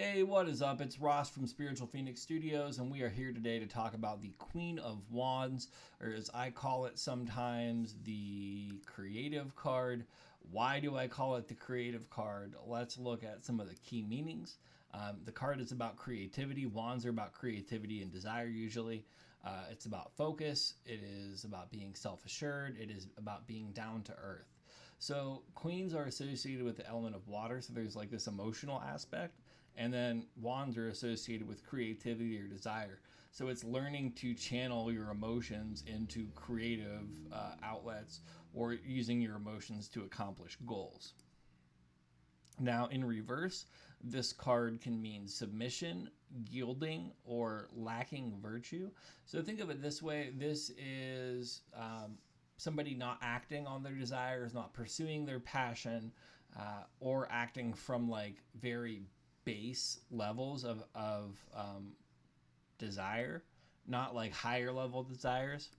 Hey, what is up? It's Ross from Spiritual Phoenix Studios, and we are here today to talk about the Queen of Wands, or as I call it sometimes, the creative card. Why do I call it the creative card? Let's look at some of the key meanings. The card is about creativity. Wands are about creativity and desire usually. It's about focus. It is about being self-assured. It is about being down to earth. So queens are associated with the element of water, so there's like this emotional aspect. And then wands are associated with creativity or desire. So it's learning to channel your emotions into creative outlets or using your emotions to accomplish goals. Now, in reverse, this card can mean submission, yielding, or lacking virtue. So think of it this way. This is somebody not acting on their desires, not pursuing their passion, or acting from like very base levels of desire, not like higher level desires.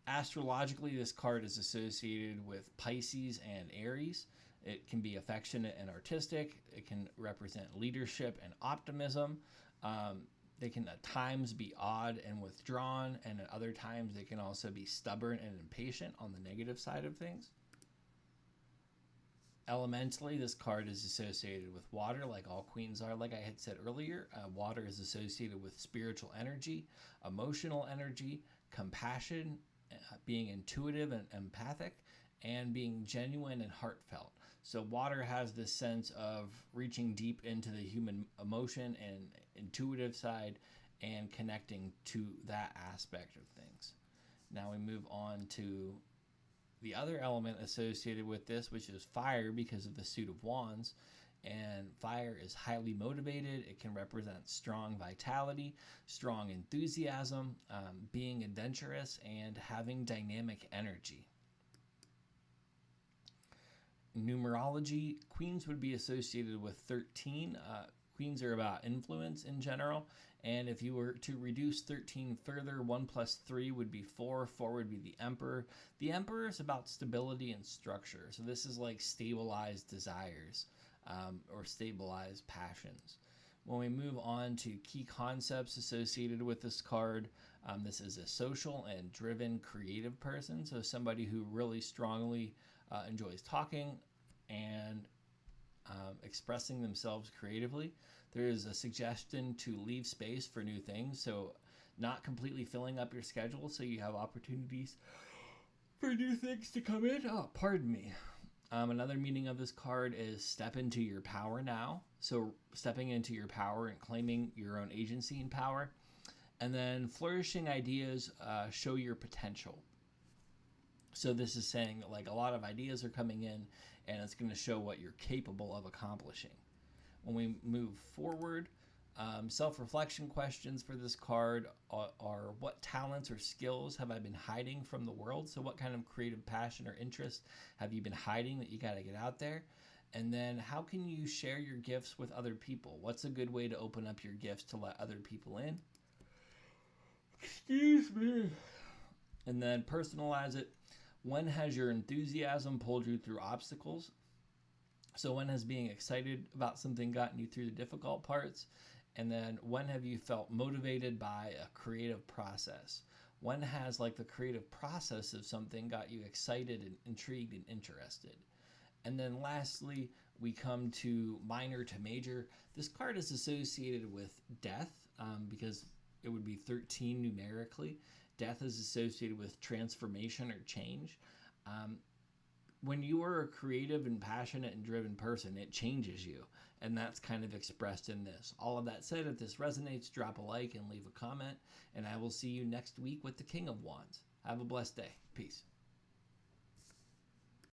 Astrologically, this card is associated with Pisces and Aries. It can be affectionate and artistic. It can represent leadership and optimism. They can at times be odd and withdrawn, and at other times they can also be stubborn and impatient on the negative side of things. Elementally, this card is associated with water, like all queens are. Like I had said earlier, water is associated with spiritual energy, emotional energy, compassion, being intuitive and empathic, and being genuine and heartfelt. So water has this sense of reaching deep into the human emotion and intuitive side and connecting to that aspect of things. Now we move on to the other element associated with this, which is fire, because of the suit of wands. And fire is highly motivated. It can represent strong vitality, strong enthusiasm, being adventurous, and having dynamic energy. Numerology, queens would be associated with 13. Queens are about influence in general. And if you were to reduce 13 further, 1 plus 3 would be 4. 4 would be the Emperor. The Emperor is about stability and structure. So this is like stabilized desires or stabilized passions. When we move on to key concepts associated with this card, this is a social and driven creative person. So somebody who really strongly enjoys talking and expressing themselves creatively. There is a suggestion to leave space for new things, so not completely filling up your schedule so you have opportunities for new things to come in. Oh, pardon me. Another meaning of this card is step into your power now. So stepping into your power and claiming your own agency and power. And then flourishing ideas show your potential. So this is saying that like a lot of ideas are coming in and it's going to show what you're capable of accomplishing. When we move forward, self-reflection questions for this card are what talents or skills have I been hiding from the world? So what kind of creative passion or interest have you been hiding that you got to get out there? And then how can you share your gifts with other people? What's a good way to open up your gifts to let other people in? Excuse me. And then personalize it. When has your enthusiasm pulled you through obstacles? So when has being excited about something gotten you through the difficult parts? And then when have you felt motivated by a creative process? When has like the creative process of something got you excited and intrigued and interested? And then lastly, we come to minor to major. This card is associated with death because it would be 13 numerically. Death is associated with transformation or change. When you are a creative and passionate and driven person, it changes you. And that's kind of expressed in this. All of that said, if this resonates, drop a like and leave a comment. And I will see you next week with the King of Wands. Have a blessed day. Peace.